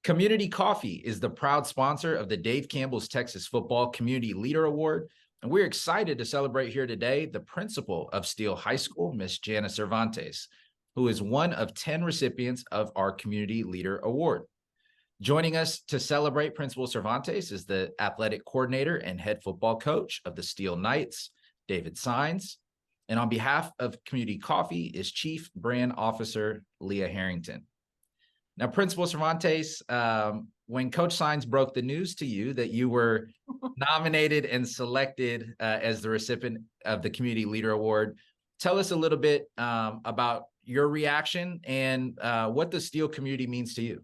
Community Coffee is the proud sponsor of the Dave Campbell's Texas Football Community Leader Award, and we're excited to celebrate here today the principal of Steele High School, Miss Jana Cervantes, who is one of 10 recipients of our Community Leader Award. Joining us to celebrate Principal Cervantes is the athletic coordinator and head football coach of the Steele Knights, David Sines. And on behalf of Community Coffee is Chief Brand Officer Leah Harrington. Now, Principal Cervantes, when Coach Sines broke the news to you that you were nominated and selected as the recipient of the Community Leader Award, tell us a little bit about your reaction and what the Steele community means to you.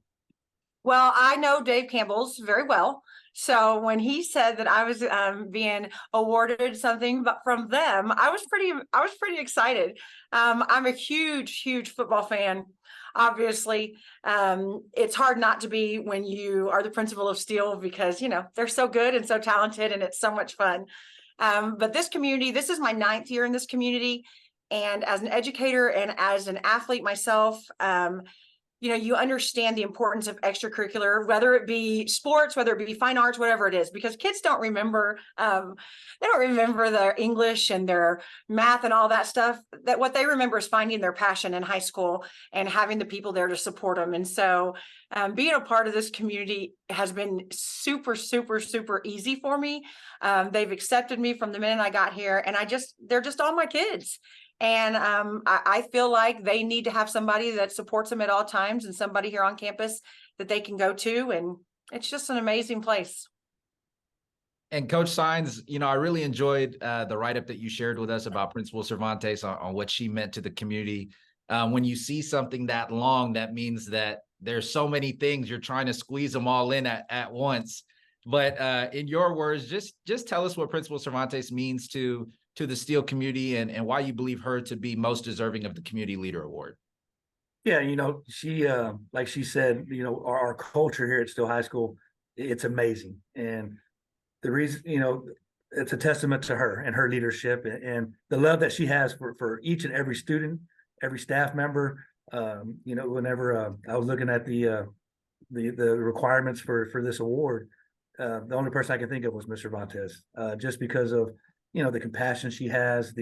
Well, I know Dave Campbell's very well. So when he said that I was being awarded something from them, I was pretty excited. I'm a huge football fan. Obviously, it's hard not to be when you are the principal of Steele because, you know, they're so good and so talented and it's so much fun. But this community, this is my 9th year in this community. And as an educator and as an athlete myself, you know, you understand the importance of extracurricular, whether it be sports, whether it be fine arts, whatever it is, because kids don't remember, they don't remember their English and their math and all that stuff. That what they remember is finding their passion in high school and having the people there to support them. And so being a part of this community has been super easy for me. They've accepted me from the minute I got here, and they're just all my kids. And I feel like they need to have somebody that supports them at all times and somebody here on campus that they can go to. And it's just an amazing place. And Coach Sines, you know, I really enjoyed the write-up that you shared with us about Principal Cervantes on what she meant to the community. When you see something that long, that means that there's so many things, you're trying to squeeze them all in at once. But in your words, just tell us what Principal Cervantes means to the Steele community and why you believe her to be most deserving of the Community Leader Award. Yeah, you know, she, like she said, you know, our culture here at Steele High School, it's amazing. And the reason, you know, it's a testament to her and her leadership and the love that she has for each and every student, every staff member. You know, whenever I was looking at the requirements for this award, the only person I can think of was Ms. Cervantes, just because of, you know, the compassion she has,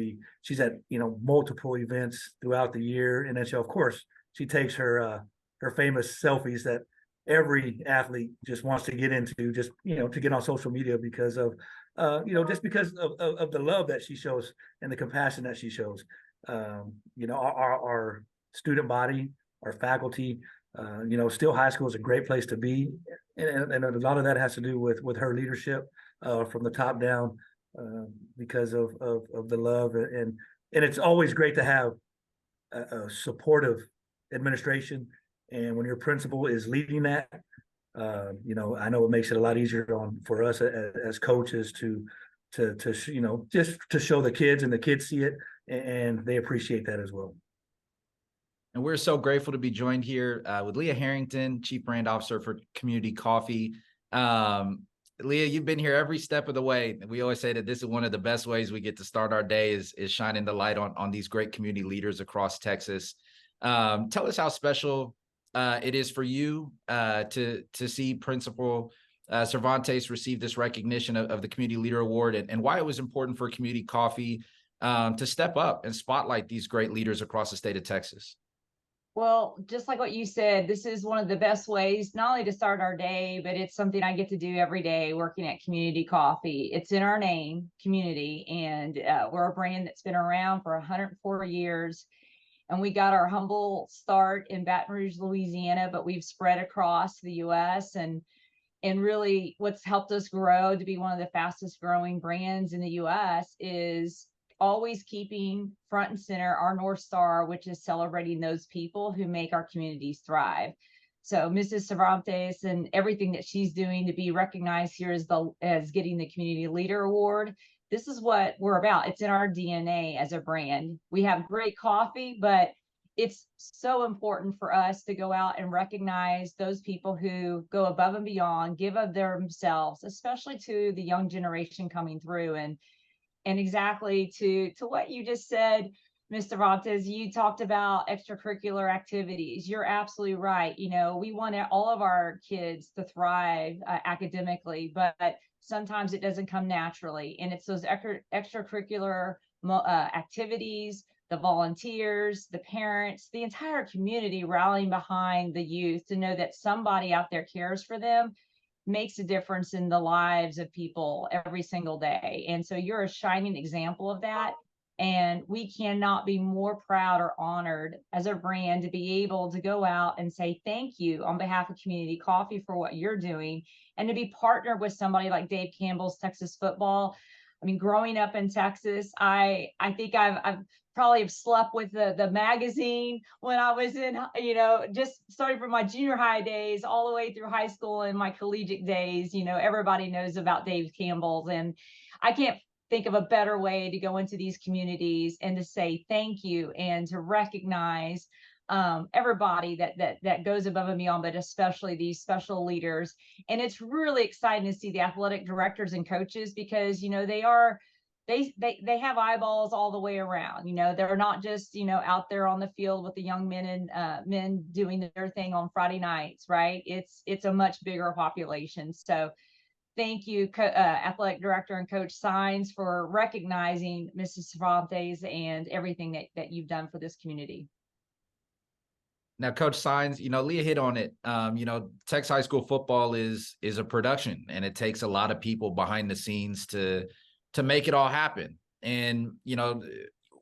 she's at, you know, multiple events throughout the year. And then of course, she takes her famous selfies that every athlete just wants to get into, just, you know, to get on social media because of, you know, just because of the love that she shows and the compassion that she shows. You know, our student body, our faculty, you know, Steele High School is a great place to be. And a lot of that has to do with her leadership from the top down. Because of the love and it's always great to have a supportive administration, and when your principal is leading that, you know, I know it makes it a lot easier for us as coaches to you know, just to show the kids, and the kids see it and they appreciate that as well. And we're so grateful to be joined here with Leah Harrington, Chief Brand Officer for Community Coffee. Leah, you've been here every step of the way. We always say that this is one of the best ways we get to start our day is shining the light on these great community leaders across Texas. Tell us how special it is for you to see Principal Cervantes receive this recognition of the Community Leader Award, and why it was important for Community Coffee to step up and spotlight these great leaders across the state of Texas. Well, just like what you said, this is one of the best ways not only to start our day, but it's something I get to do every day working at Community Coffee. It's in our name, community, and we're a brand that's been around for 104 years. And we got our humble start in Baton Rouge, Louisiana, but we've spread across the U.S. and really what's helped us grow to be one of the fastest growing brands in the U.S. is always keeping front and center our North Star, which is celebrating those people who make our communities thrive. So Mrs. Cervantes and everything that she's doing to be recognized here as getting the Community Leader Award, this is what we're about. It's in our DNA as a brand. We have great coffee, but it's so important for us to go out and recognize those people who go above and beyond, give of themselves, especially to the young generation coming through. And exactly to what you just said, Ms. Cervantes, you talked about extracurricular activities. You're absolutely right. You know, we want all of our kids to thrive academically, but sometimes it doesn't come naturally. And it's those extracurricular activities, the volunteers, the parents, the entire community rallying behind the youth to know that somebody out there cares for them makes a difference in the lives of people every single day. And so you're a shining example of that. And we cannot be more proud or honored as a brand to be able to go out and say thank you on behalf of Community Coffee for what you're doing, and to be partnered with somebody like Dave Campbell's Texas Football. I mean, growing up in Texas, I think I've probably have slept with the magazine when I was in, you know, just starting from my junior high days all the way through high school and my collegiate days. You know, everybody knows about Dave Campbell's, and I can't think of a better way to go into these communities and to say thank you and to recognize everybody that goes above and beyond, but especially these special leaders. And it's really exciting to see the athletic directors and coaches, because, you know, they have eyeballs all the way around. You know, they're not just, you know, out there on the field with the young men and men doing their thing on Friday nights, right? It's a much bigger population. So thank you, athletic director and coach Signs, for recognizing Mrs. Cervantes and everything that you've done for this community. Now, Coach Signs, you know, Leah hit on it. You know, Texas high school football is a production, and it takes a lot of people behind the scenes to make it all happen. And, you know,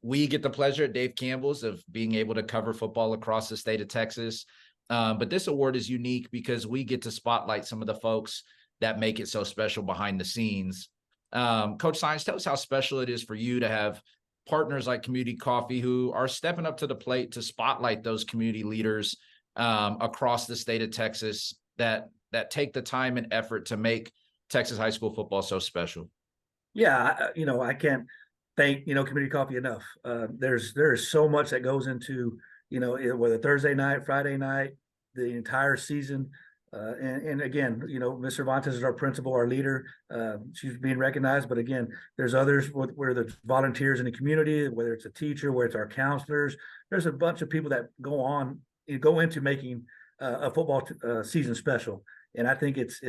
we get the pleasure at Dave Campbell's of being able to cover football across the state of Texas. But this award is unique because we get to spotlight some of the folks that make it so special behind the scenes. Coach Signs, tell us how special it is for you to have partners like Community Coffee who are stepping up to the plate to spotlight those community leaders across the state of Texas that take the time and effort to make Texas high school football so special. Yeah, you know, I can't thank, you know, Community Coffee enough. There's so much that goes into, you know, whether Thursday night, Friday night, the entire season. And again, you know, Ms. Cervantes is our principal, our leader. She's being recognized, but again, there's others where the volunteers in the community, whether it's a teacher, whether it's our counselors. There's a bunch of people that go into making a football season special. And I think it's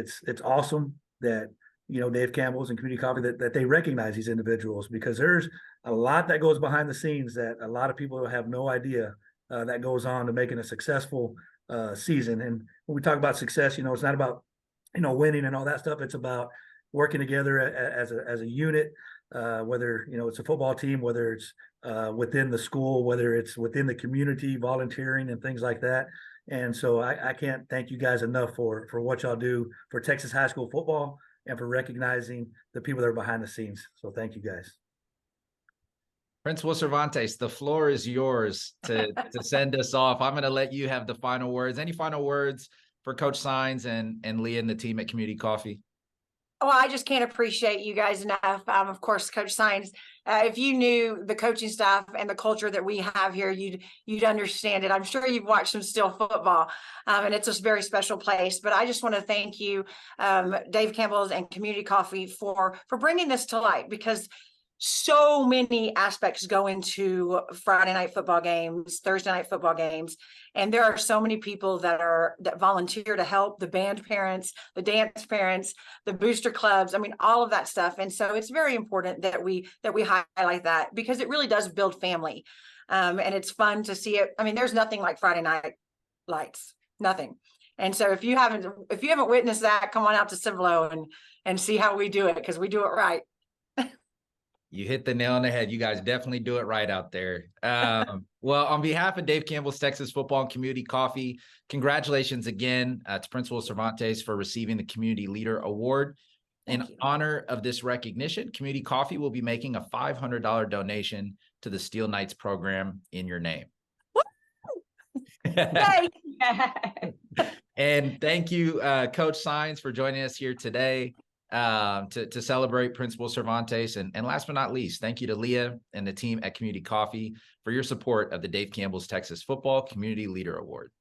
awesome that, you know, Dave Campbell's and Community Coffee that they recognize these individuals, because there's a lot that goes behind the scenes that a lot of people have no idea that goes on to making a successful season. And when we talk about success, you know, it's not about, you know, winning and all that stuff. It's about working together as a unit, whether, you know, it's a football team, whether it's within the school, whether it's within the community, volunteering and things like that. And so I can't thank you guys enough for what y'all do for Texas high school football and for recognizing the people that are behind the scenes. So thank you guys. Principal Cervantes, the floor is yours to send us off. I'm going to let you have the final words. Any final words for Coach Signs and Leah and the team at Community Coffee? Well, I just can't appreciate you guys enough. Of course, Coach Signs, if you knew the coaching staff and the culture that we have here, you'd understand it. I'm sure you've watched some Steele football, and it's a very special place. But I just want to thank you, Dave Campbell's and Community Coffee, for bringing this to light, because so many aspects go into Friday night football games, Thursday night football games. And there are so many people that volunteer to help: the band parents, the dance parents, the booster clubs. I mean, all of that stuff. And so it's very important that we highlight that, because it really does build family. And it's fun to see it. I mean, there's nothing like Friday night lights, nothing. And so if you haven't witnessed that, come on out to Cibolo and see how we do it, because we do it right. You hit the nail on the head. You guys definitely do it right out there. Well, on behalf of Dave Campbell's Texas Football and Community Coffee, congratulations again to Principal Cervantes for receiving the Community Leader Award. In honor of this recognition, Community Coffee will be making a $500 donation to the Steele Knights program in your name. And thank you, Coach Signs, for joining us here today to celebrate Principal Cervantes. And last but not least, thank you to Leah and the team at Community Coffee for your support of the Dave Campbell's Texas Football Community Leader Award.